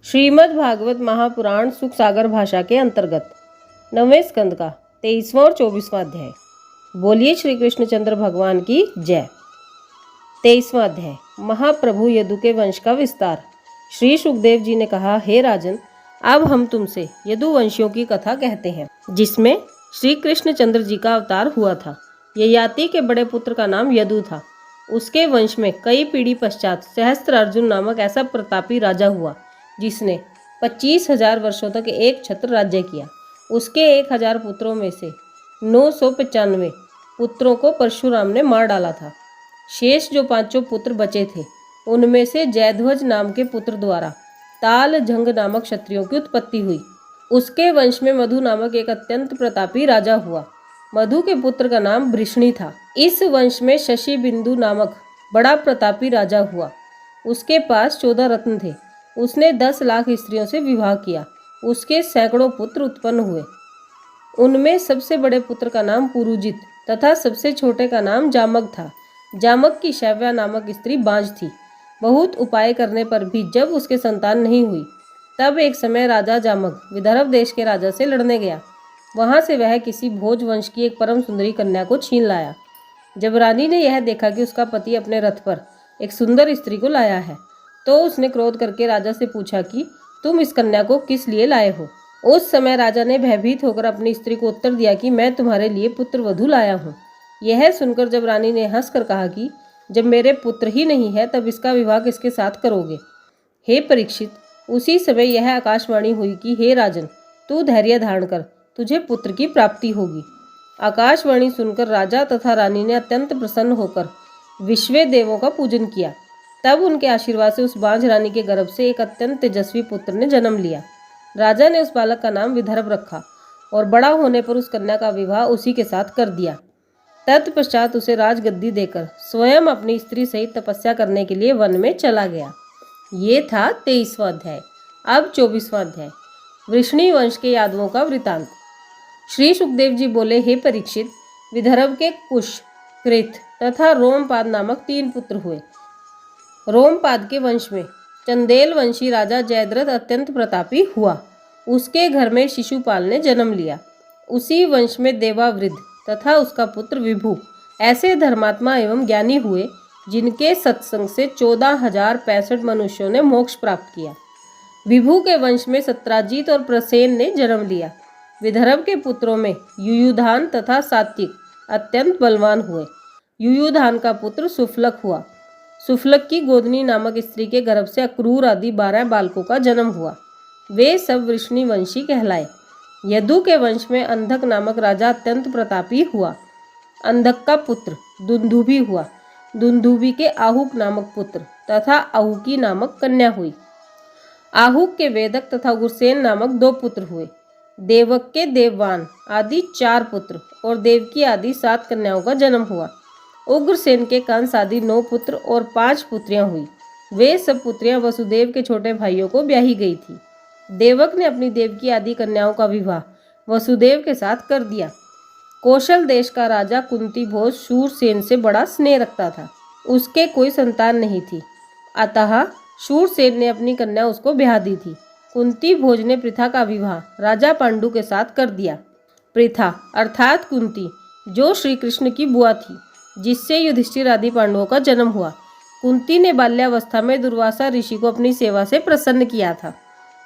श्रीमद् भागवत महापुराण सुख सागर भाषा के अंतर्गत 9वें स्कंद का 23वां और 24वां अध्याय। बोलिए श्री कृष्णचंद्र भगवान की जय। 23वां अध्याय। महाप्रभु यदु के वंश का विस्तार। श्री सुखदेव जी ने कहा, हे राजन, अब हम तुमसे यदुवंशियों की कथा कहते हैं, जिसमें श्री कृष्णचंद्र जी का अवतार हुआ था। ययाति के बड़े पुत्र का नाम यदु था। उसके वंश में कई पीढ़ी पश्चात सहस्त्रार्जुन नामक ऐसा प्रतापी राजा हुआ, जिसने 25,000 वर्षों तक एक छत्र राज्य किया। उसके 1,000 पुत्रों में से 995 पुत्रों को परशुराम ने मार डाला था। शेष जो 5 पुत्र बचे थे, उनमें से जयध्वज नाम के पुत्र द्वारा ताल झंग नामक क्षत्रियों की उत्पत्ति हुई। उसके वंश में मधु नामक एक अत्यंत प्रतापी राजा हुआ। मधु के पुत्र का नाम वृष्णि था। इस वंश में शशि बिंदु नामक बड़ा प्रतापी राजा हुआ। उसके पास 14 रत्न थे। उसने 10 लाख स्त्रियों से विवाह किया। उसके सैकड़ों पुत्र उत्पन्न हुए। उनमें सबसे बड़े पुत्र का नाम पुरुजित तथा सबसे छोटे का नाम जामक था। जामक की शैव्या नामक स्त्री बांझ थी। बहुत उपाय करने पर भी जब उसके संतान नहीं हुई, तब एक समय राजा जामक विदर्भ देश के राजा से लड़ने गया। वहां से वह किसी भोज वंश की एक परम सुंदरी कन्या को छीन लाया। जब रानी ने यह देखा कि उसका पति अपने रथ पर एक सुंदर स्त्री को लाया है, तो उसने क्रोध करके राजा से पूछा कि तुम इस कन्या को किस लिए लाए हो। उस समय राजा ने भयभीत होकर अपनी स्त्री को उत्तर दिया कि मैं तुम्हारे लिए पुत्र वधू लाया हूँ। यह सुनकर जब रानी ने हंसकर कहा कि जब मेरे पुत्र ही नहीं है, तब इसका विवाह किसके साथ करोगे। हे परीक्षित, उसी समय यह आकाशवाणी हुई कि हे राजन, तू धैर्य धारण कर, तुझे पुत्र की प्राप्ति होगी। आकाशवाणी सुनकर राजा तथा रानी ने अत्यंत प्रसन्न होकर विश्व देवों का पूजन किया। तब उनके आशीर्वाद से उस बांझ रानी के गर्भ से एक अत्यंत तेजस्वी पुत्र ने जन्म लिया। राजा ने उस बालक का नाम विदर्भ रखा और बड़ा होने पर उस कन्या का विवाह उसी के साथ कर दिया। तत्पश्चात उसे राजगद्दी देकर स्वयं अपनी स्त्री सहित तपस्या करने के लिए वन में चला गया। ये था 23वां अध्याय। अब 24वां अध्याय। वृष्णि वंश के यादवों का वृतांत। श्री सुखदेव जी बोले, हे परीक्षित, विदर्भ के कुश, कृत तथा रोमपाद नामक 3 पुत्र हुए। रोमपाद के वंश में चंदेल वंशी राजा जयद्रथ अत्यंत प्रतापी हुआ। उसके घर में शिशुपाल ने जन्म लिया। उसी वंश में देवावृद्ध तथा उसका पुत्र विभु ऐसे धर्मात्मा एवं ज्ञानी हुए, जिनके सत्संग से 14,065 मनुष्यों ने मोक्ष प्राप्त किया। विभु के वंश में सत्राजित और प्रसेन ने जन्म लिया। विदर्भ के पुत्रों में युयुधान तथा सात्विक अत्यंत बलवान हुए। युयुधान का पुत्र सुफलक हुआ। सुफलक की गोदनी नामक स्त्री के गर्भ से अक्रूर आदि 12 बालकों का जन्म हुआ। वे सब वृष्णि वंशी कहलाए। यदु के वंश में अंधक नामक राजा अत्यंत प्रतापी हुआ। अंधक का पुत्र दुंदुभि हुआ। दुंदुभि के आहुक नामक पुत्र तथा आहुकी नामक कन्या हुई। आहुक के वेदक तथा गुरसेन नामक 2 पुत्र हुए। देवक के देववान आदि 4 पुत्र और देवकी आदि 7 कन्याओं का जन्म हुआ। उग्रसेन के कंस आदि 9 पुत्र और 5 पुत्रियां हुई। वे सब पुत्रियां वसुदेव के छोटे भाइयों को ब्याही गई थी। देवक ने अपनी देवकी आदि कन्याओं का विवाह वसुदेव के साथ कर दिया। कौशल देश का राजा कुंती भोज शूरसेन से बड़ा स्नेह रखता था। उसके कोई संतान नहीं थी, अतः शूरसेन ने अपनी कन्या उसको ब्याह दी थी। कुंती भोज ने पृथा का विवाह राजा पांडु के साथ कर दिया। पृथा अर्थात कुंती, जो श्री कृष्ण की बुआ थी, जिससे युधिष्ठिर आदि पांडवों का जन्म हुआ। कुंती ने बाल्यावस्था में दुर्वासा ऋषि को अपनी सेवा से प्रसन्न किया था,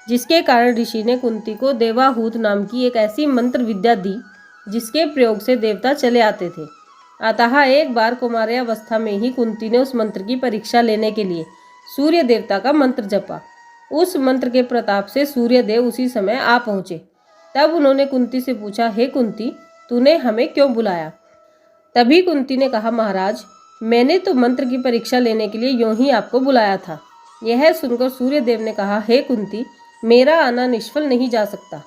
जिसके कारण ऋषि ने कुंती को देवाहूत नाम की एक ऐसी मंत्र विद्या दी, जिसके प्रयोग से देवता चले आते थे। अतः एक बार कुमार्यावस्था में ही कुंती ने उस मंत्र की परीक्षा लेने के लिए सूर्य देवता का मंत्र जपा। उस मंत्र के प्रताप से सूर्य देव उसी समय आ पहुँचे। तब उन्होंने कुंती से पूछा, हे कुंती, तूने हमें क्यों बुलाया। तभी कुंती ने कहा, महाराज, मैंने तो मंत्र की परीक्षा लेने के लिए यूं ही आपको बुलाया था। यह सुनकर सूर्यदेव ने कहा, हे कुंती, मेरा आना निष्फल नहीं जा सकता।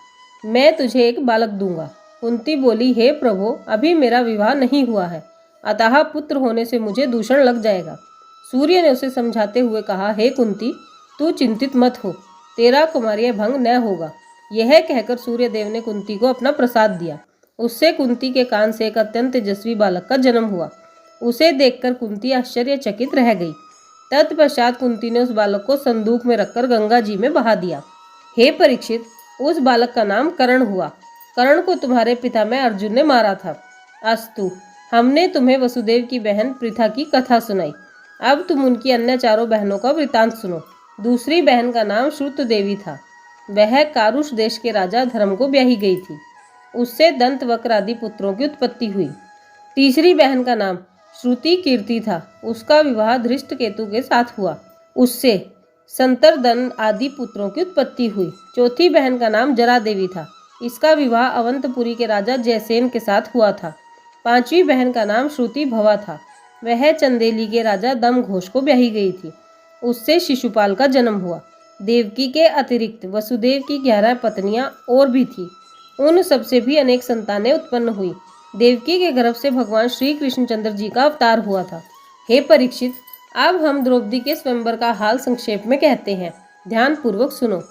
मैं तुझे एक बालक दूंगा। कुंती बोली, हे प्रभु, अभी मेरा विवाह नहीं हुआ है, अतः पुत्र होने से मुझे दूषण लग जाएगा। सूर्य ने उसे समझाते हुए कहा, हे कुंती, तू चिंतित मत हो, तेरा कुमार्य भंग न होगा। यह कहकर सूर्यदेव ने कुंती को अपना प्रसाद दिया। उससे कुंती के कान से एक अत्यंत तेजस्वी बालक का जन्म हुआ। उसे देखकर कुंती आश्चर्यचकित रह गई। तत्पश्चात कुंती ने उस बालक को संदूक में रखकर गंगा जी में बहा दिया। हे परीक्षित, उस बालक का नाम कर्ण हुआ। कर्ण को तुम्हारे पितामह अर्जुन ने मारा था। अस्तु, हमने तुम्हें वसुदेव की बहन पृथा की कथा सुनाई। अब तुम उनकी अन्य चारों बहनों का वृतांत सुनो। दूसरी बहन का नाम श्रुत देवी था। वह कारुष देश के राजा धर्म को ब्याही गई थी। उससे दंत वक्र आदि पुत्रों की उत्पत्ति हुई। तीसरी बहन का नाम श्रुति कीर्ति था। उसका विवाह धृष्ट केतु के साथ हुआ। उससे संतरदन आदि पुत्रों की उत्पत्ति हुई। चौथी बहन का नाम जरा देवी था। इसका विवाह अवंतपुरी के राजा जयसेन के साथ हुआ था। पांचवी बहन का नाम श्रुति भवा था। वह चंदेली के राजा दम घोष को ब्याही गई थी। उससे शिशुपाल का जन्म हुआ। देवकी के अतिरिक्त वसुदेव की 11 पत्नियां और भी थी। उन सबसे भी अनेक संतानें उत्पन्न हुई। देवकी के गर्भ से भगवान श्री कृष्णचंद्र जी का अवतार हुआ था। हे परीक्षित, अब हम द्रौपदी के स्वयंवर का हाल संक्षेप में कहते हैं। ध्यान पूर्वक सुनो।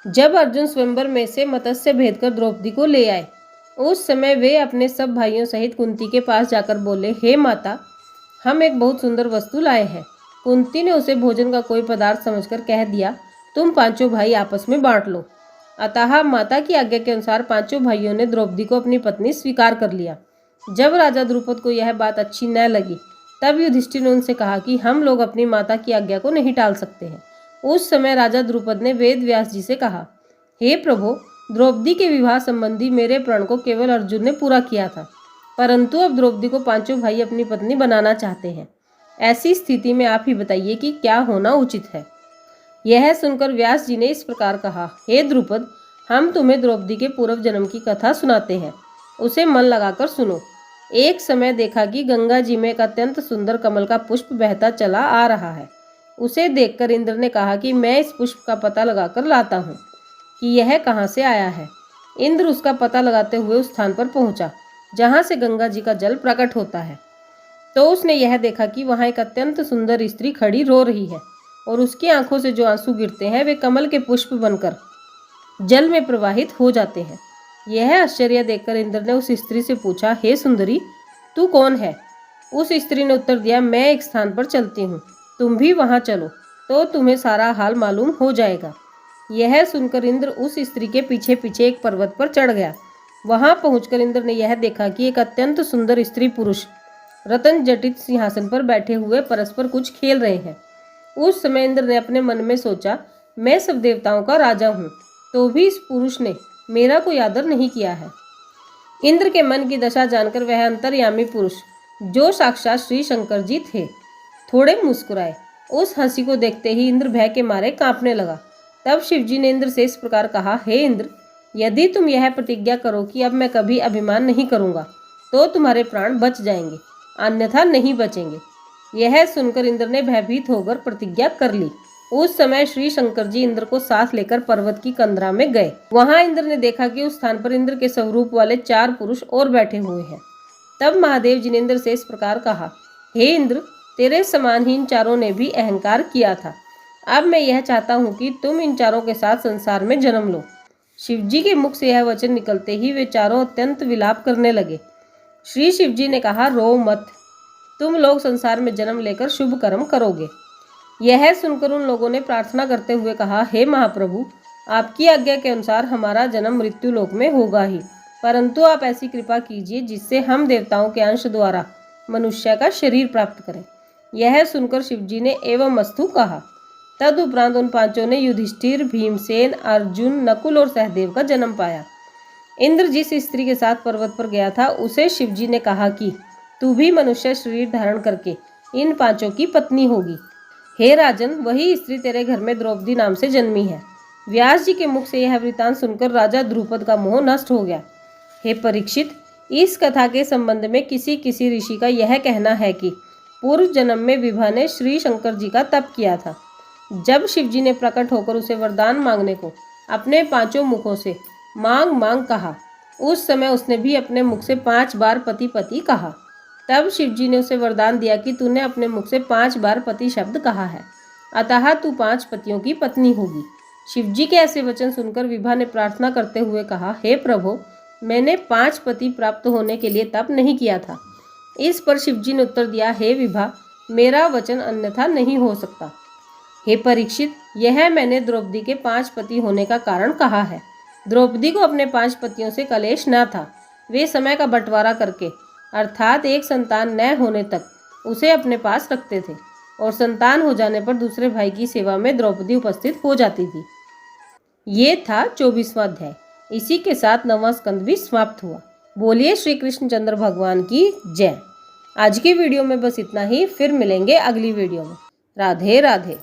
जब अर्जुन स्वयंवर में से मत्स्य भेद कर द्रौपदी को ले आए, उस समय वे अपने सब भाइयों सहित कुंती के पास जाकर बोले, हे माता, हम एक बहुत सुंदर वस्तु लाए हैं। कुंती ने उसे भोजन का कोई पदार्थ समझकर कह दिया, तुम पांचों भाई आपस में बांट लो। अतः माता की आज्ञा के अनुसार पांचों भाइयों ने द्रौपदी को अपनी पत्नी स्वीकार कर लिया। जब राजा द्रुपद को यह बात अच्छी न लगी, तब युधिष्ठिर ने उनसे कहा कि हम लोग अपनी माता की आज्ञा को नहीं टाल सकते हैं। उस समय राजा द्रुपद ने वेद व्यास जी से कहा, हे प्रभु, द्रौपदी के विवाह संबंधी मेरे प्रण को केवल अर्जुन ने पूरा किया था, परंतु अब द्रौपदी को पांचों भाई अपनी पत्नी बनाना चाहते हैं। ऐसी स्थिति में आप ही बताइए कि क्या होना उचित है। यह सुनकर व्यास जी ने इस प्रकार कहा, हे द्रुपद, हम तुम्हें द्रौपदी के पूर्व जन्म की कथा सुनाते हैं। उसे मन लगाकर सुनो। एक समय देखा कि गंगा जी में एक अत्यंत सुंदर कमल का पुष्प बहता चला आ रहा है। उसे देखकर इंद्र ने कहा कि मैं इस पुष्प का पता लगाकर लाता हूँ कि यह कहाँ से आया है। इंद्र उसका पता लगाते हुए उस स्थान पर पहुंचा जहाँ से गंगा जी का जल प्रकट होता है। तो उसने यह देखा कि वहाँ एक अत्यंत सुंदर स्त्री खड़ी रो रही है और उसकी आंखों से जो आंसू गिरते हैं वे कमल के पुष्प बनकर जल में प्रवाहित हो जाते हैं। यह आश्चर्य देखकर इंद्र ने उस स्त्री से पूछा, हे सुंदरी, तू कौन है? उस स्त्री ने उत्तर दिया, मैं एक स्थान पर चलती हूँ, तुम भी वहाँ चलो तो तुम्हें सारा हाल मालूम हो जाएगा। यह सुनकर इंद्र उस स्त्री के पीछे पीछे एक पर्वत पर चढ़ गया। वहां पहुंचकर इंद्र ने यह देखा कि एक अत्यंत सुंदर स्त्री पुरुष रतन जटित सिंहासन पर बैठे हुए परस्पर कुछ खेल रहे हैं। उस समय इंद्र ने अपने मन में सोचा, मैं सब देवताओं का राजा हूँ, तो भी इस पुरुष ने मेरा कोई आदर नहीं किया है। इंद्र के मन की दशा जानकर वह अंतर्यामी पुरुष, जो साक्षात श्री शंकर जी थे, थोड़े मुस्कुराए। उस हंसी को देखते ही इंद्र भय के मारे कांपने लगा। तब शिवजी ने इंद्र से इस प्रकार कहा, हे इंद्र, यदि तुम यह प्रतिज्ञा करो कि अब मैं कभी अभिमान नहीं करूंगा, तो तुम्हारे प्राण बच जाएंगे, अन्यथा नहीं बचेंगे। यह सुनकर इंद्र ने भयभीत होकर प्रतिज्ञा कर ली। उस समय श्री शंकर जी इंद्र को साथ लेकर पर्वत की कंदरा में गए। वहां इंद्र ने देखा कि उस स्थान पर इंद्र के स्वरूप वाले 4 पुरुष और बैठे हुए हैं। तब महादेव जी ने इंद्र से इस प्रकार कहा, हे इंद्र, तेरे समानहीन चारों ने भी अहंकार किया था। अब मैं यह चाहता हूँ कि तुम इन चारों के साथ संसार में जन्म लो। शिवजी के मुख से यह वचन निकलते ही वे चारों अत्यंत विलाप करने लगे। श्री शिवजी ने कहा, रो मत, तुम लोग संसार में जन्म लेकर शुभ कर्म करोगे। यह सुनकर उन लोगों ने प्रार्थना करते हुए कहा, हे महाप्रभु, आपकी आज्ञा के अनुसार हमारा जन्म मृत्यु लोक में होगा ही, परंतु आप ऐसी कृपा कीजिए जिससे हम देवताओं के अंश द्वारा मनुष्य का शरीर प्राप्त करें। यह सुनकर शिवजी ने एवं अस्तु कहा। तदुपरांत उन पांचों ने युधिष्ठिर, भीमसेन, अर्जुन, नकुल और सहदेव का जन्म पाया। इंद्र जिस स्त्री के साथ पर्वत पर गया था, उसे शिवजी ने कहा कि तू भी मनुष्य शरीर धारण करके इन पांचों की पत्नी होगी। हे राजन, वही स्त्री तेरे घर में द्रौपदी नाम से जन्मी है। व्यास जी के मुख से यह वृतांत सुनकर राजा द्रुपद का मोह नष्ट हो गया। हे परीक्षित, इस कथा के संबंध में किसी किसी ऋषि का यह कहना है कि पूर्व जन्म में विभा ने श्री शंकर जी का तप किया था। जब शिवजी ने प्रकट होकर उसे वरदान मांगने को अपने 5 मुखों से मांग मांग कहा, उस समय उसने भी अपने मुख से 5 बार पति पति कहा। तब शिवजी ने उसे वरदान दिया कि तूने अपने मुख से 5 बार पति शब्द कहा है, अतः तू 5 पतियों की पत्नी होगी। शिवजी के ऐसे वचन सुनकर विभा ने प्रार्थना करते हुए कहा, हे प्रभु, मैंने 5 पति प्राप्त होने के लिए तप नहीं किया था। इस पर शिवजी ने उत्तर दिया, हे विभा, मेरा वचन अन्यथा नहीं हो सकता। हे परीक्षित, यह मैंने द्रौपदी के 5 पति होने का कारण कहा है। द्रौपदी को अपने 5 पतियों से कलेश न था। वे समय का बंटवारा करके अर्थात एक संतान न होने तक उसे अपने पास रखते थे और संतान हो जाने पर दूसरे भाई की सेवा में द्रौपदी उपस्थित हो जाती थी। ये था 24वां अध्याय। इसी के साथ 9वां स्कंद भी समाप्त हुआ। बोलिए श्री कृष्णचंद्र भगवान की जय। आज की वीडियो में बस इतना ही, फिर मिलेंगे अगली वीडियो में। राधे राधे।